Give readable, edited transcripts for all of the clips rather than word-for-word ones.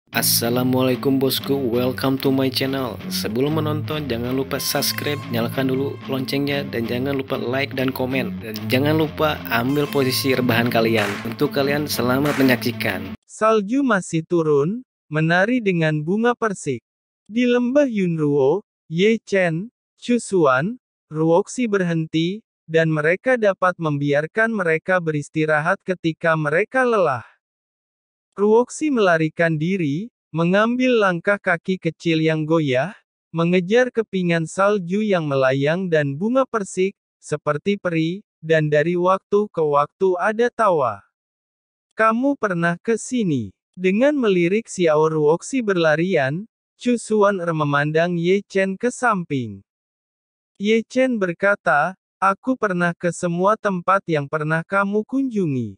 Assalamualaikum bosku, welcome to my channel. Sebelum menonton jangan lupa subscribe, nyalakan dulu loncengnya, dan jangan lupa like dan komen. Dan jangan lupa ambil posisi rebahan kalian. Untuk kalian selamat menyaksikan. Salju masih turun, menari dengan bunga persik. Di lembah Yunruo, Ye Chen, Chu Xuan, Ruoxi berhenti, dan mereka dapat membiarkan mereka beristirahat ketika mereka lelah. Ruoxi melarikan diri, mengambil langkah kaki kecil yang goyah, mengejar kepingan salju yang melayang dan bunga persik, seperti peri, dan dari waktu ke waktu ada tawa. Kamu pernah ke sini? Dengan melirik Xiao Ruoxi berlarian, Chu Xuan memandang Ye Chen ke samping. Ye Chen berkata, aku pernah ke semua tempat yang pernah kamu kunjungi.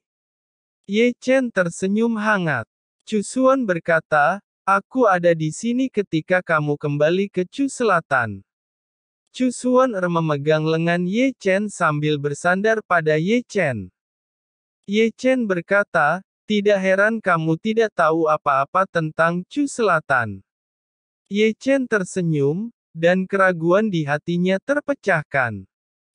Ye Chen tersenyum hangat. Chu Xuan berkata, aku ada di sini ketika kamu kembali ke Chu Selatan. Chu Xuan memegang lengan Ye Chen sambil bersandar pada Ye Chen. Ye Chen berkata, tidak heran kamu tidak tahu apa-apa tentang Chu Selatan. Ye Chen tersenyum, dan keraguan di hatinya terpecahkan.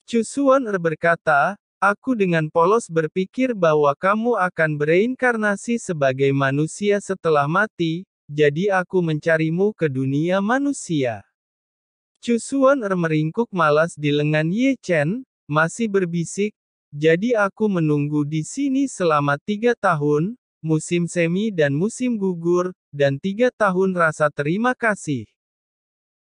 Chu Xuan berkata, aku dengan polos berpikir bahwa kamu akan bereinkarnasi sebagai manusia setelah mati, jadi aku mencarimu ke dunia manusia. Chu Xuan meringkuk malas di lengan Ye Chen, masih berbisik, jadi aku menunggu di sini selama 3 tahun, musim semi dan musim gugur, dan 3 tahun rasa terima kasih.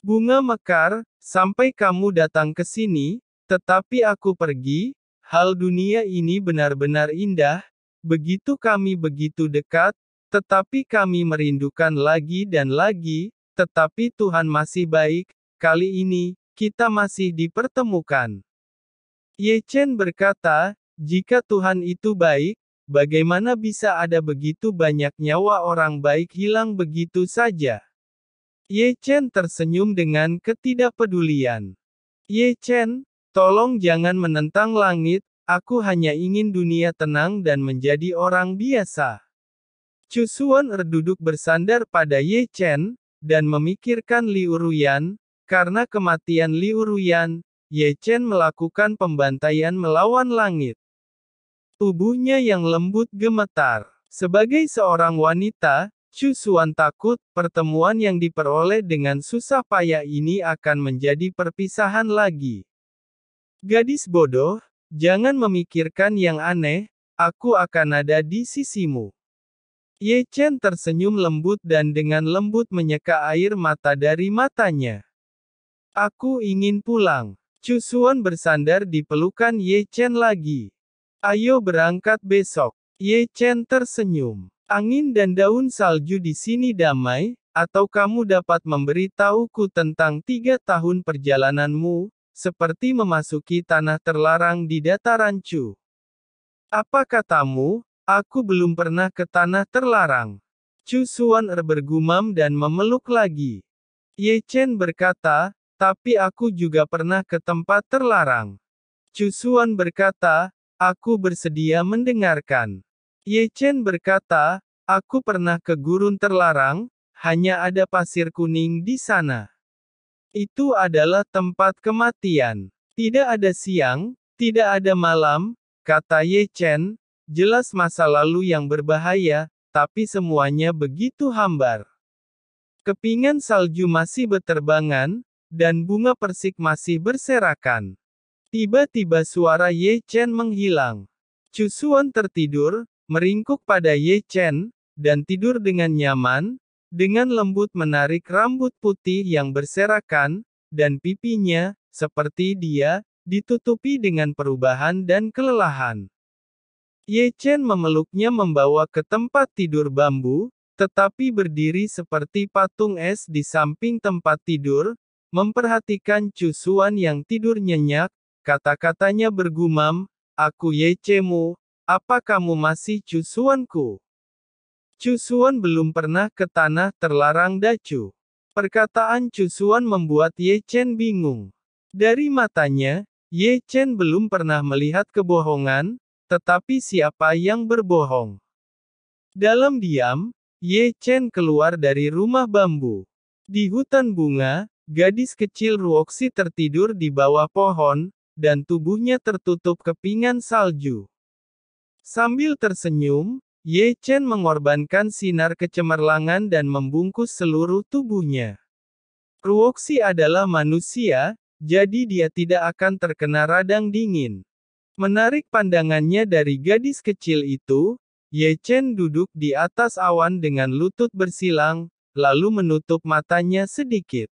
Bunga mekar, sampai kamu datang ke sini, tetapi aku pergi, hal dunia ini benar-benar indah, begitu kami begitu dekat, tetapi kami merindukan lagi dan lagi, tetapi Tuhan masih baik, kali ini, kita masih dipertemukan. Ye Chen berkata, jika Tuhan itu baik, bagaimana bisa ada begitu banyak nyawa orang baik hilang begitu saja? Ye Chen tersenyum dengan ketidakpedulian. Ye Chen, tolong jangan menentang langit, aku hanya ingin dunia tenang dan menjadi orang biasa. Chu Xuan duduk bersandar pada Ye Chen, dan memikirkan Liu Ruyan, karena kematian Liu Ruyan, Ye Chen melakukan pembantaian melawan langit. Tubuhnya yang lembut gemetar. Sebagai seorang wanita, Chu Xuan takut, pertemuan yang diperoleh dengan susah payah ini akan menjadi perpisahan lagi. Gadis bodoh, jangan memikirkan yang aneh, aku akan ada di sisimu. Ye Chen tersenyum lembut dan dengan lembut menyeka air mata dari matanya. Aku ingin pulang. Chu Xuan bersandar di pelukan Ye Chen lagi. Ayo berangkat besok. Ye Chen tersenyum. Angin dan daun salju di sini damai, atau kamu dapat memberitahuku tentang 3 tahun perjalananmu, seperti memasuki tanah terlarang di dataran Chu. Apa katamu? Aku belum pernah ke tanah terlarang. Chu Xuan bergumam dan memeluk lagi. Ye Chen berkata, tapi aku juga pernah ke tempat terlarang. Chu Xuan berkata, aku bersedia mendengarkan. Ye Chen berkata, aku pernah ke gurun terlarang, hanya ada pasir kuning di sana. Itu adalah tempat kematian. Tidak ada siang, tidak ada malam, kata Ye Chen, jelas masa lalu yang berbahaya, tapi semuanya begitu hambar. Kepingan salju masih berterbangan, dan bunga persik masih berserakan. Tiba-tiba suara Ye Chen menghilang. Chu Xuan tertidur, meringkuk pada Ye Chen, dan tidur dengan nyaman, dengan lembut menarik rambut putih yang berserakan, dan pipinya, seperti dia, ditutupi dengan perubahan dan kelelahan. Ye Chen memeluknya membawa ke tempat tidur bambu, tetapi berdiri seperti patung es di samping tempat tidur, memperhatikan Chu Xuan yang tidur nyenyak, kata-katanya bergumam, aku Ye Chen-mu, apa kamu masih Chu Xuan-ku? Chu Xuan belum pernah ke tanah terlarang Dacu. Perkataan Chu Xuan membuat Ye Chen bingung. Dari matanya, Ye Chen belum pernah melihat kebohongan, tetapi siapa yang berbohong? Dalam diam, Ye Chen keluar dari rumah bambu. Di hutan bunga, gadis kecil Ruoxi tertidur di bawah pohon, dan tubuhnya tertutup kepingan salju. Sambil tersenyum, Ye Chen mengorbankan sinar kecemerlangan dan membungkus seluruh tubuhnya. Ruoxi adalah manusia, jadi dia tidak akan terkena radang dingin. Menarik pandangannya dari gadis kecil itu, Ye Chen duduk di atas awan dengan lutut bersilang, lalu menutup matanya sedikit.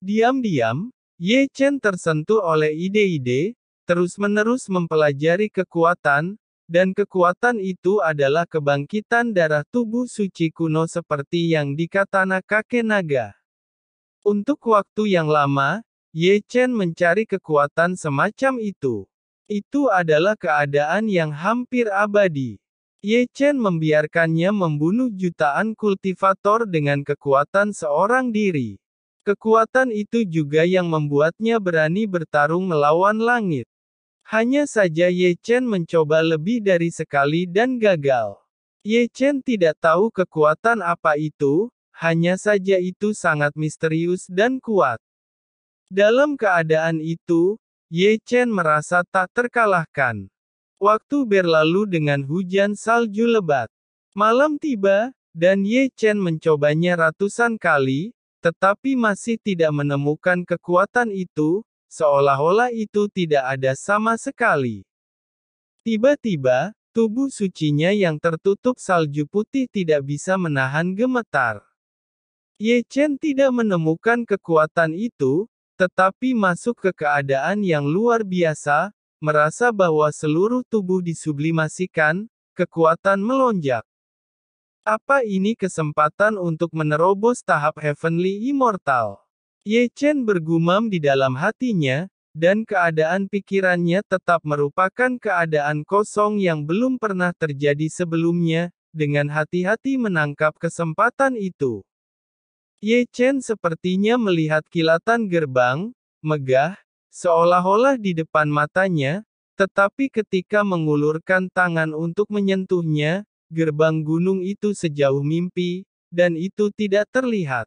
Diam-diam, Ye Chen tersentuh oleh ide-ide, terus-menerus mempelajari kekuatan, dan kekuatan itu adalah kebangkitan darah tubuh suci kuno seperti yang di katana kakek naga. Untuk waktu yang lama, Ye Chen mencari kekuatan semacam itu. Itu adalah keadaan yang hampir abadi. Ye Chen membiarkannya membunuh jutaan kultivator dengan kekuatan seorang diri. Kekuatan itu juga yang membuatnya berani bertarung melawan langit. Hanya saja Ye Chen mencoba lebih dari sekali dan gagal. Ye Chen tidak tahu kekuatan apa itu, hanya saja itu sangat misterius dan kuat. Dalam keadaan itu, Ye Chen merasa tak terkalahkan. Waktu berlalu dengan hujan salju lebat. Malam tiba, dan Ye Chen mencobanya ratusan kali, tetapi masih tidak menemukan kekuatan itu, seolah-olah itu tidak ada sama sekali. Tiba-tiba, tubuh sucinya yang tertutup salju putih tidak bisa menahan gemetar. Ye Chen tidak menemukan kekuatan itu, tetapi masuk ke keadaan yang luar biasa, merasa bahwa seluruh tubuh disublimasikan, kekuatan melonjak. Apa ini kesempatan untuk menerobos tahap Heavenly Immortal? Ye Chen bergumam di dalam hatinya, dan keadaan pikirannya tetap merupakan keadaan kosong yang belum pernah terjadi sebelumnya, dengan hati-hati menangkap kesempatan itu. Ye Chen sepertinya melihat kilatan gerbang, megah, seolah-olah di depan matanya, tetapi ketika mengulurkan tangan untuk menyentuhnya, gerbang gunung itu sejauh mimpi, dan itu tidak terlihat.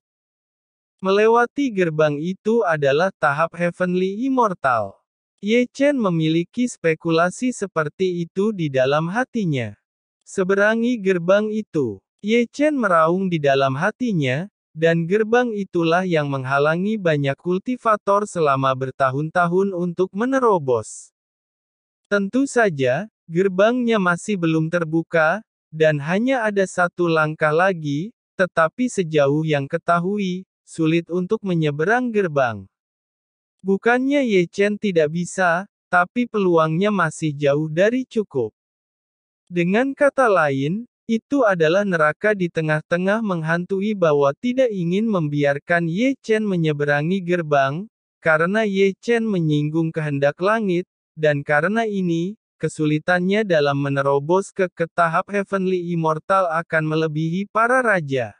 Melewati gerbang itu adalah tahap Heavenly Immortal. Ye Chen memiliki spekulasi seperti itu di dalam hatinya. Seberangi gerbang itu, Ye Chen meraung di dalam hatinya, dan gerbang itulah yang menghalangi banyak kultivator selama bertahun-tahun untuk menerobos. Tentu saja, gerbangnya masih belum terbuka, dan hanya ada satu langkah lagi, tetapi sejauh yang ketahui, sulit untuk menyeberang gerbang. Bukannya Ye Chen tidak bisa, tapi peluangnya masih jauh dari cukup. Dengan kata lain, itu adalah neraka di tengah-tengah menghantui bahwa tidak ingin membiarkan Ye Chen menyeberangi gerbang, karena Ye Chen menyinggung kehendak langit, dan karena ini, kesulitannya dalam menerobos ke tahap Heavenly Immortal akan melebihi para raja.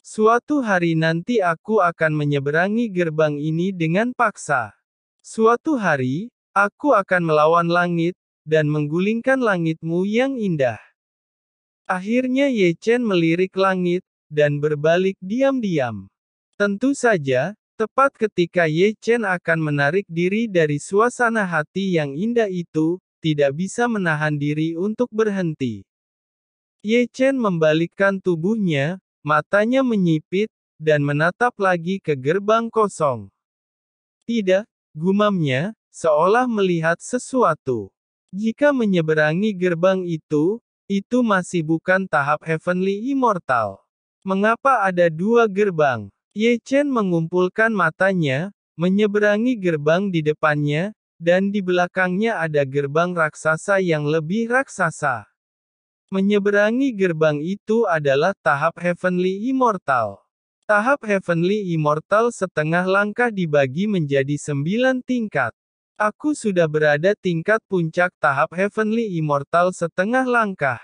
Suatu hari nanti aku akan menyeberangi gerbang ini dengan paksa. Suatu hari, aku akan melawan langit, dan menggulingkan langitmu yang indah. Akhirnya Ye Chen melirik langit, dan berbalik diam-diam. Tentu saja, tepat ketika Ye Chen akan menarik diri dari suasana hati yang indah itu, tidak bisa menahan diri untuk berhenti. Ye Chen membalikkan tubuhnya, matanya menyipit, dan menatap lagi ke gerbang kosong. Tidak, gumamnya, seolah melihat sesuatu. Jika menyeberangi gerbang itu masih bukan tahap Heavenly Immortal. Mengapa ada dua gerbang? Ye Chen mengumpulkan matanya, menyeberangi gerbang di depannya, dan di belakangnya ada gerbang raksasa yang lebih raksasa. Menyeberangi gerbang itu adalah tahap Heavenly Immortal. Tahap Heavenly Immortal setengah langkah dibagi menjadi 9 tingkat. Aku sudah berada tingkat puncak tahap Heavenly Immortal setengah langkah.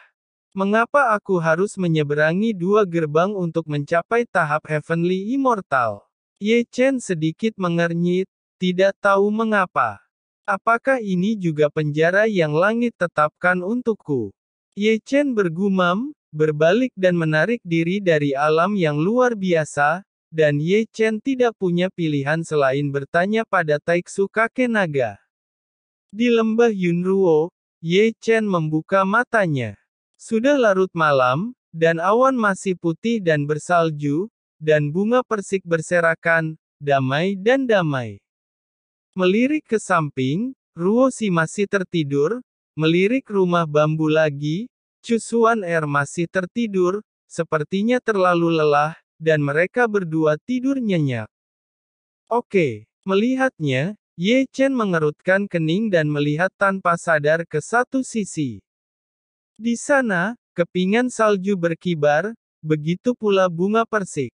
Mengapa aku harus menyeberangi dua gerbang untuk mencapai tahap Heavenly Immortal? Ye Chen sedikit mengernyit, tidak tahu mengapa. Apakah ini juga penjara yang langit tetapkan untukku? Ye Chen bergumam, berbalik dan menarik diri dari alam yang luar biasa, dan Ye Chen tidak punya pilihan selain bertanya pada Taiksu kakek naga. Di lembah Yunruo, Ye Chen membuka matanya. Sudah larut malam, dan awan masih putih dan bersalju, dan bunga persik berserakan, damai dan damai. Melirik ke samping, Ruo Si masih tertidur, melirik rumah bambu lagi, Chusuan masih tertidur, sepertinya terlalu lelah, dan mereka berdua tidur nyenyak. Oke, melihatnya, Ye Chen mengerutkan kening dan melihat tanpa sadar ke satu sisi. Di sana, kepingan salju berkibar, begitu pula bunga persik.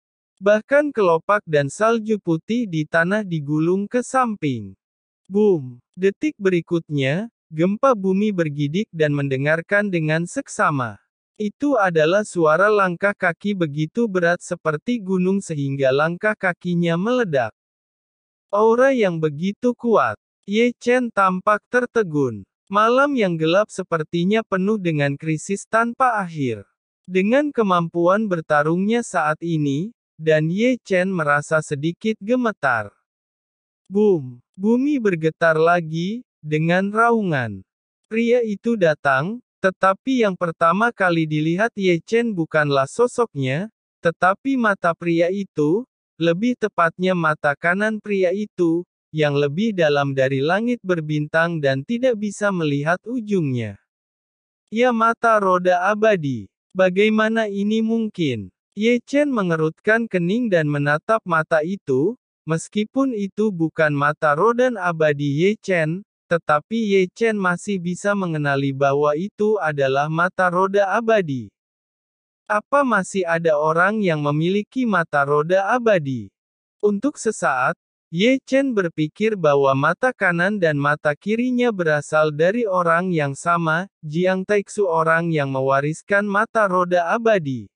Bahkan kelopak dan salju putih di tanah digulung ke samping. Boom! Detik berikutnya, gempa bumi bergidik dan mendengarkan dengan seksama. Itu adalah suara langkah kaki begitu berat seperti gunung sehingga langkah kakinya meledak. Aura yang begitu kuat. Ye Chen tampak tertegun. Malam yang gelap sepertinya penuh dengan krisis tanpa akhir. Dengan kemampuan bertarungnya saat ini, dan Ye Chen merasa sedikit gemetar. Boom! Bumi bergetar lagi, dengan raungan. Pria itu datang, tetapi yang pertama kali dilihat Ye Chen bukanlah sosoknya, tetapi mata pria itu, lebih tepatnya mata kanan pria itu, yang lebih dalam dari langit berbintang dan tidak bisa melihat ujungnya. Ya, mata roda abadi. Bagaimana ini mungkin? Ye Chen mengerutkan kening dan menatap mata itu. Meskipun itu bukan mata roda abadi Ye Chen, tetapi Ye Chen masih bisa mengenali bahwa itu adalah mata roda abadi. Apa masih ada orang yang memiliki mata roda abadi? Untuk sesaat, Ye Chen berpikir bahwa mata kanan dan mata kirinya berasal dari orang yang sama, Jiang Taiksu, orang yang mewariskan mata roda abadi.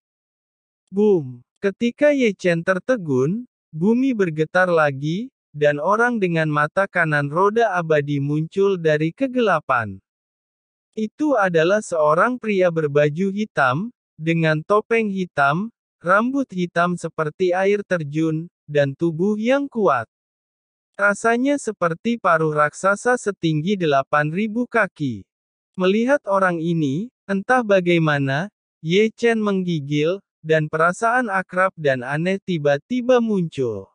Boom! Ketika Ye Chen tertegun, bumi bergetar lagi, dan orang dengan mata kanan roda abadi muncul dari kegelapan. Itu adalah seorang pria berbaju hitam, dengan topeng hitam, rambut hitam seperti air terjun, dan tubuh yang kuat. Rasanya seperti paruh raksasa setinggi 8.000 kaki. Melihat orang ini, entah bagaimana, Ye Chen menggigil, dan perasaan akrab dan aneh tiba-tiba muncul.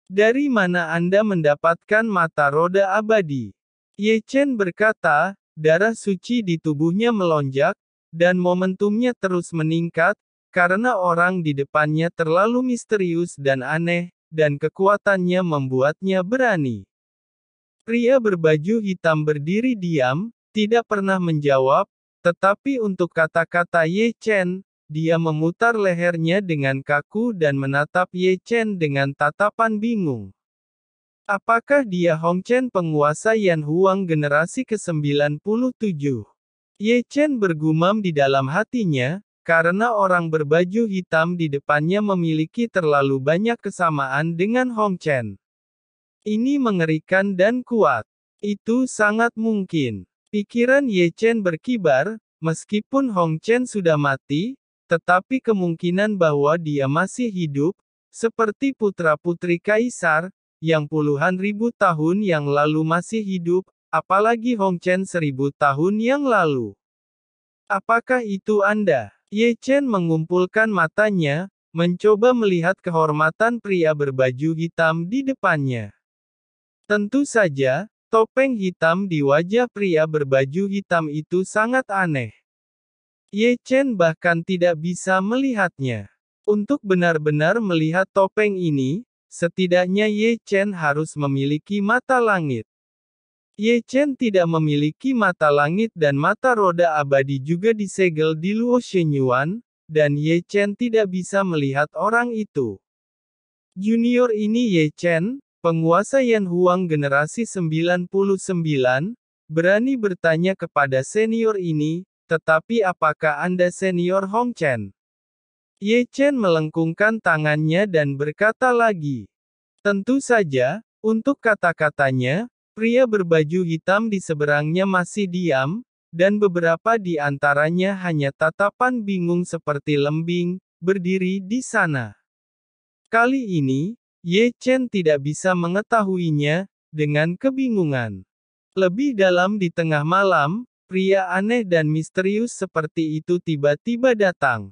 Dari mana Anda mendapatkan mata roda abadi? Ye Chen berkata, darah suci di tubuhnya melonjak, dan momentumnya terus meningkat, karena orang di depannya terlalu misterius dan aneh, dan kekuatannya membuatnya berani. Pria berbaju hitam berdiri diam, tidak pernah menjawab, tetapi untuk kata-kata Ye Chen, dia memutar lehernya dengan kaku dan menatap Ye Chen dengan tatapan bingung. Apakah dia Hong Chen, penguasa Yan Huang generasi ke-97? Ye Chen bergumam di dalam hatinya, karena orang berbaju hitam di depannya memiliki terlalu banyak kesamaan dengan Hong Chen. Ini mengerikan dan kuat. Itu sangat mungkin. Pikiran Ye Chen berkibar, meskipun Hong Chen sudah mati, tetapi kemungkinan bahwa dia masih hidup, seperti putra-putri kaisar, yang puluhan ribu tahun yang lalu masih hidup, apalagi Hong Chen 1000 tahun yang lalu. Apakah itu Anda? Ye Chen mengumpulkan matanya, mencoba melihat kehormatan pria berbaju hitam di depannya. Tentu saja, topeng hitam di wajah pria berbaju hitam itu sangat aneh. Ye Chen bahkan tidak bisa melihatnya. Untuk benar-benar melihat topeng ini, setidaknya Ye Chen harus memiliki mata langit. Ye Chen tidak memiliki mata langit dan mata roda abadi juga disegel di Luo Shenyuan, dan Ye Chen tidak bisa melihat orang itu. Junior ini Ye Chen, penguasa Yan Huang generasi 99, berani bertanya kepada senior ini, tetapi apakah Anda senior Hong Chen? Ye Chen melengkungkan tangannya dan berkata lagi. Tentu saja, untuk kata-katanya, pria berbaju hitam di seberangnya masih diam, dan beberapa di antaranya hanya tatapan bingung seperti lembing, berdiri di sana. Kali ini, Ye Chen tidak bisa mengetahuinya, dengan kebingungan. Lebih dalam di tengah malam, pria aneh dan misterius seperti itu tiba-tiba datang.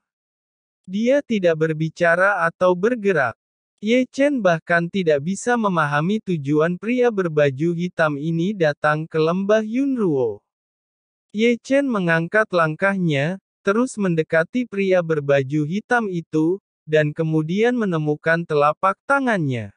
Dia tidak berbicara atau bergerak. Ye Chen bahkan tidak bisa memahami tujuan pria berbaju hitam ini datang ke lembah Yunruo. Ye Chen mengangkat langkahnya, terus mendekati pria berbaju hitam itu, dan kemudian menemukan telapak tangannya.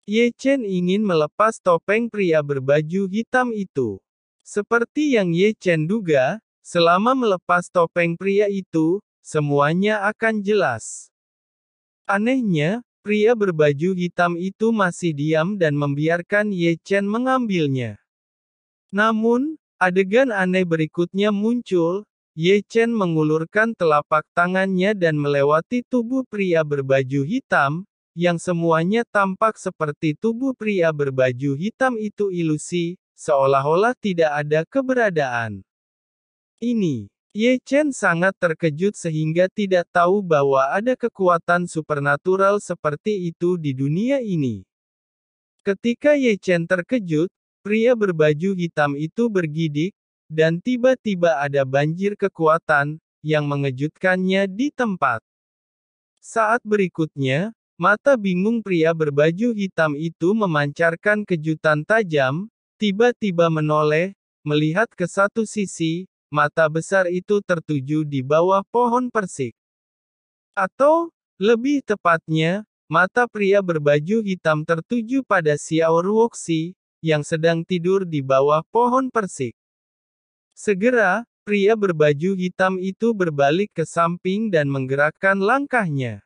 Ye Chen ingin melepas topeng pria berbaju hitam itu. Seperti yang Ye Chen duga, selama melepas topeng pria itu, semuanya akan jelas. Anehnya, pria berbaju hitam itu masih diam dan membiarkan Ye Chen mengambilnya. Namun, adegan aneh berikutnya muncul. Ye Chen mengulurkan telapak tangannya dan melewati tubuh pria berbaju hitam, yang semuanya tampak seperti tubuh pria berbaju hitam itu ilusi, seolah-olah tidak ada keberadaan. Ini, Ye Chen sangat terkejut sehingga tidak tahu bahwa ada kekuatan supernatural seperti itu di dunia ini. Ketika Ye Chen terkejut, pria berbaju hitam itu bergidik, dan tiba-tiba ada banjir kekuatan, yang mengejutkannya di tempat. Saat berikutnya, mata bingung pria berbaju hitam itu memancarkan kejutan tajam, tiba-tiba menoleh, melihat ke satu sisi, mata besar itu tertuju di bawah pohon persik. Atau, lebih tepatnya, mata pria berbaju hitam tertuju pada Xiao Ruoxi, yang sedang tidur di bawah pohon persik. Segera, pria berbaju hitam itu berbalik ke samping dan menggerakkan langkahnya.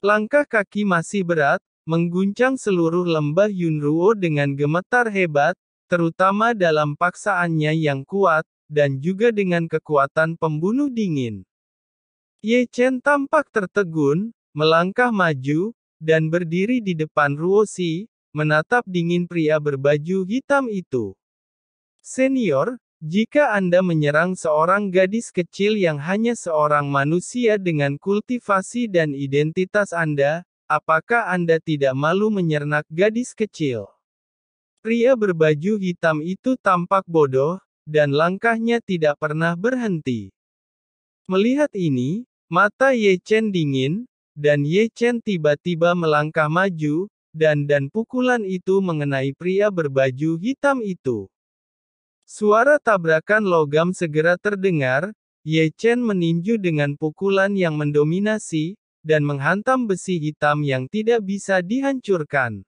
Langkah kaki masih berat, mengguncang seluruh lembah Yunruo dengan gemetar hebat, terutama dalam paksaannya yang kuat, dan juga dengan kekuatan pembunuh dingin. Ye Chen tampak tertegun, melangkah maju, dan berdiri di depan Ruoxi, menatap dingin pria berbaju hitam itu. Senior, jika Anda menyerang seorang gadis kecil yang hanya seorang manusia dengan kultivasi dan identitas Anda, apakah Anda tidak malu menyernak gadis kecil? Pria berbaju hitam itu tampak bodoh, dan langkahnya tidak pernah berhenti. Melihat ini, mata Ye Chen dingin, dan Ye Chen tiba-tiba melangkah maju, dan pukulan itu mengenai pria berbaju hitam itu. Suara tabrakan logam segera terdengar, Ye Chen meninju dengan pukulan yang mendominasi, dan menghantam besi hitam yang tidak bisa dihancurkan.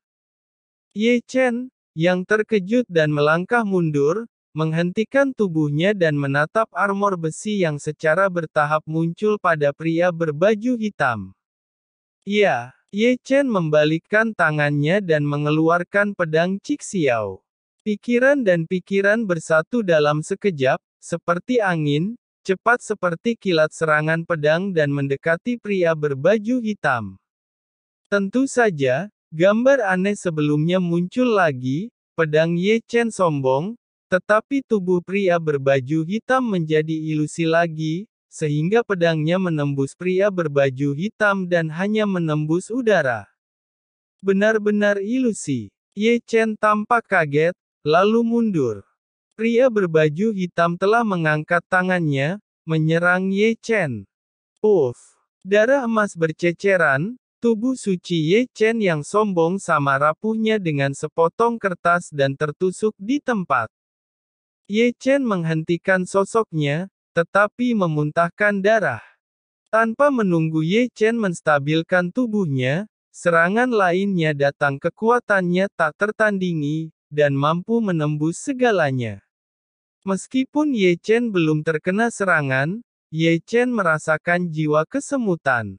Ye Chen, yang terkejut dan melangkah mundur, menghentikan tubuhnya dan menatap armor besi yang secara bertahap muncul pada pria berbaju hitam. Ya, Ye Chen membalikkan tangannya dan mengeluarkan pedang Cixiao. Pikiran dan pikiran bersatu dalam sekejap, seperti angin, cepat seperti kilat serangan pedang dan mendekati pria berbaju hitam. Tentu saja, gambar aneh sebelumnya muncul lagi, pedang Ye Chen sombong, tetapi tubuh pria berbaju hitam menjadi ilusi lagi, sehingga pedangnya menembus pria berbaju hitam dan hanya menembus udara. Benar-benar ilusi. Ye Chen tampak kaget, lalu mundur. Pria berbaju hitam telah mengangkat tangannya, menyerang Ye Chen. Uff! Darah emas berceceran, tubuh suci Ye Chen yang sombong sama rapuhnya dengan sepotong kertas dan tertusuk di tempat. Ye Chen menghentikan sosoknya, tetapi memuntahkan darah. Tanpa menunggu Ye Chen menstabilkan tubuhnya, serangan lainnya datang kekuatannya tak tertandingi, dan mampu menembus segalanya. Meskipun Ye Chen belum terkena serangan, Ye Chen merasakan jiwa kesemutan.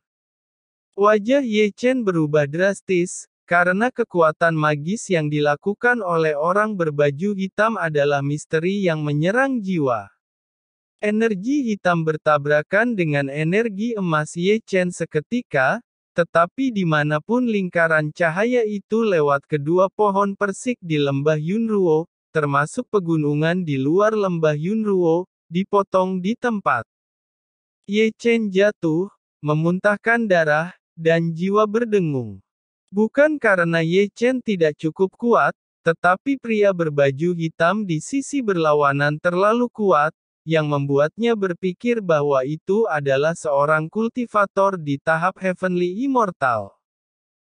Wajah Ye Chen berubah drastis, karena kekuatan magis yang dilakukan oleh orang berbaju hitam adalah misteri yang menyerang jiwa. Energi hitam bertabrakan dengan energi emas Ye Chen seketika, tetapi dimanapun lingkaran cahaya itu lewat kedua pohon persik di lembah Yunruo, termasuk pegunungan di luar lembah Yunruo, dipotong di tempat. Ye Chen jatuh, memuntahkan darah, dan jiwa berdengung. Bukan karena Ye Chen tidak cukup kuat, tetapi pria berbaju hitam di sisi berlawanan terlalu kuat, yang membuatnya berpikir bahwa itu adalah seorang kultivator di tahap Heavenly Immortal.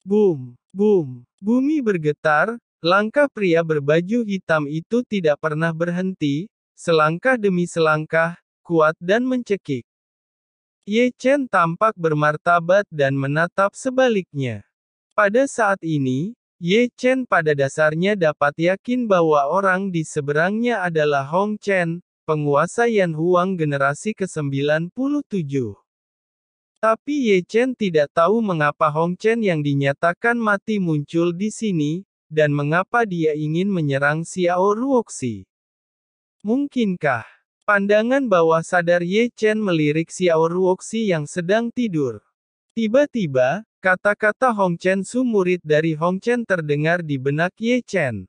Boom! Boom! Bumi bergetar, langkah pria berbaju hitam itu tidak pernah berhenti, selangkah demi selangkah, kuat dan mencekik. Ye Chen tampak bermartabat dan menatap sebaliknya. Pada saat ini, Ye Chen pada dasarnya dapat yakin bahwa orang di seberangnya adalah Hong Chen, penguasa Yan Huang generasi ke-97. Tapi Ye Chen tidak tahu mengapa Hong Chen yang dinyatakan mati muncul di sini, dan mengapa dia ingin menyerang Xiao Ruoxi. Mungkinkah pandangan bawah sadar Ye Chen melirik Xiao Ruoxi yang sedang tidur? Tiba-tiba, kata-kata Hong Chen Su murid dari Hong Chen terdengar di benak Ye Chen.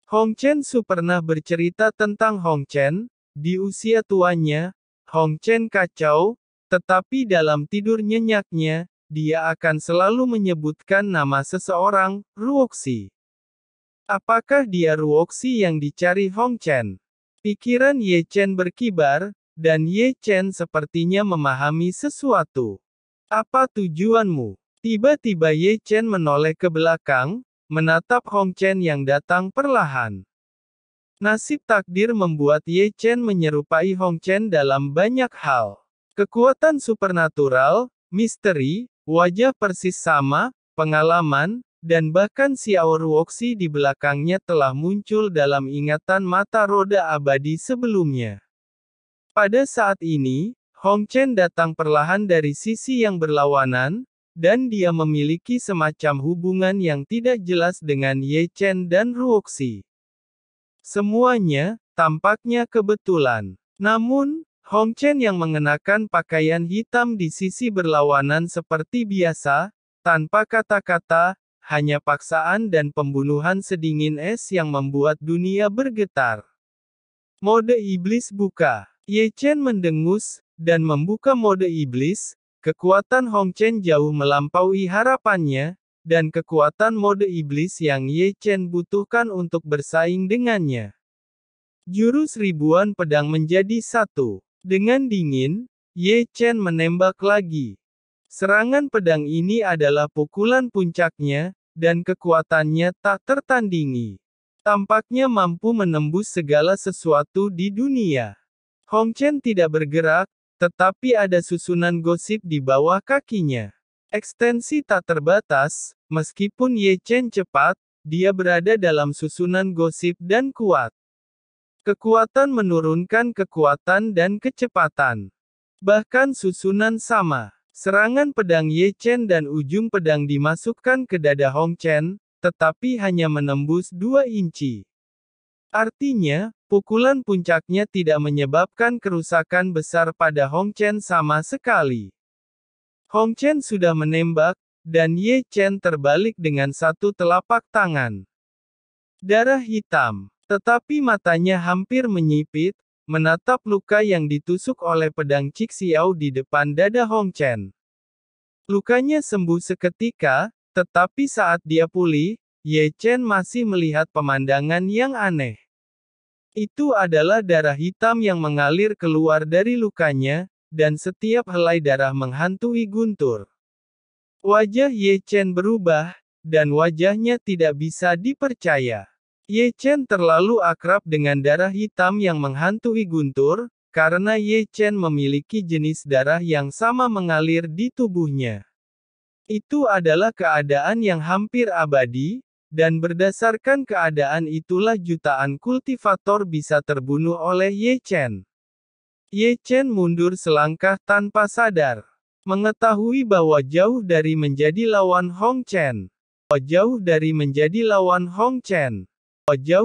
Hong Chen Su pernah bercerita tentang Hong Chen, di usia tuanya, Hong Chen kacau, tetapi dalam tidur nyenyaknya, dia akan selalu menyebutkan nama seseorang, Ruoxi. Apakah dia Ruoxi yang dicari Hong Chen? Pikiran Ye Chen berkibar, dan Ye Chen sepertinya memahami sesuatu. Apa tujuanmu? Tiba-tiba Ye Chen menoleh ke belakang, menatap Hong Chen yang datang perlahan. Nasib takdir membuat Ye Chen menyerupai Hong Chen dalam banyak hal. Kekuatan supernatural, misteri, wajah persis sama, pengalaman, dan bahkan Xiao Ruoxi di belakangnya telah muncul dalam ingatan mata roda abadi sebelumnya. Pada saat ini, Hong Chen datang perlahan dari sisi yang berlawanan, dan dia memiliki semacam hubungan yang tidak jelas dengan Ye Chen dan Ruoxi. Semuanya, tampaknya kebetulan. Namun, Hong Chen yang mengenakan pakaian hitam di sisi berlawanan seperti biasa, tanpa kata-kata, hanya paksaan dan pembunuhan sedingin es yang membuat dunia bergetar. Mode iblis buka. Ye Chen mendengus, dan membuka mode iblis. Kekuatan Hong Chen jauh melampaui harapannya, dan kekuatan mode iblis yang Ye Chen butuhkan untuk bersaing dengannya. Jurus ribuan pedang menjadi satu. Dengan dingin, Ye Chen menembak lagi. Serangan pedang ini adalah pukulan puncaknya, dan kekuatannya tak tertandingi. Tampaknya mampu menembus segala sesuatu di dunia. Hong Chen tidak bergerak, tetapi ada susunan gosip di bawah kakinya. Ekstensi tak terbatas, meskipun Ye Chen cepat, dia berada dalam susunan gosip dan kuat. Kekuatan menurunkan kekuatan dan kecepatan. Bahkan susunan sama. Serangan pedang Ye Chen dan ujung pedang dimasukkan ke dada Hong Chen, tetapi hanya menembus 2 inci. Artinya, pukulan puncaknya tidak menyebabkan kerusakan besar pada Hong Chen sama sekali. Hong Chen sudah menembak, dan Ye Chen terbalik dengan satu telapak tangan. Darah hitam, tetapi matanya hampir menyipit, menatap luka yang ditusuk oleh pedang Cik Xiao di depan dada Hong Chen. Lukanya sembuh seketika, tetapi saat dia pulih, Ye Chen masih melihat pemandangan yang aneh. Itu adalah darah hitam yang mengalir keluar dari lukanya, dan setiap helai darah menghantui guntur. Wajah Ye Chen berubah, dan wajahnya tidak bisa dipercaya. Ye Chen terlalu akrab dengan darah hitam yang menghantui guntur, karena Ye Chen memiliki jenis darah yang sama mengalir di tubuhnya. Itu adalah keadaan yang hampir abadi, dan berdasarkan keadaan itulah jutaan kultivator bisa terbunuh oleh Ye Chen. Ye Chen mundur selangkah tanpa sadar. Mengetahui bahwa jauh dari menjadi lawan Hong Chen. Jauh dari menjadi lawan Hong Chen. Jauh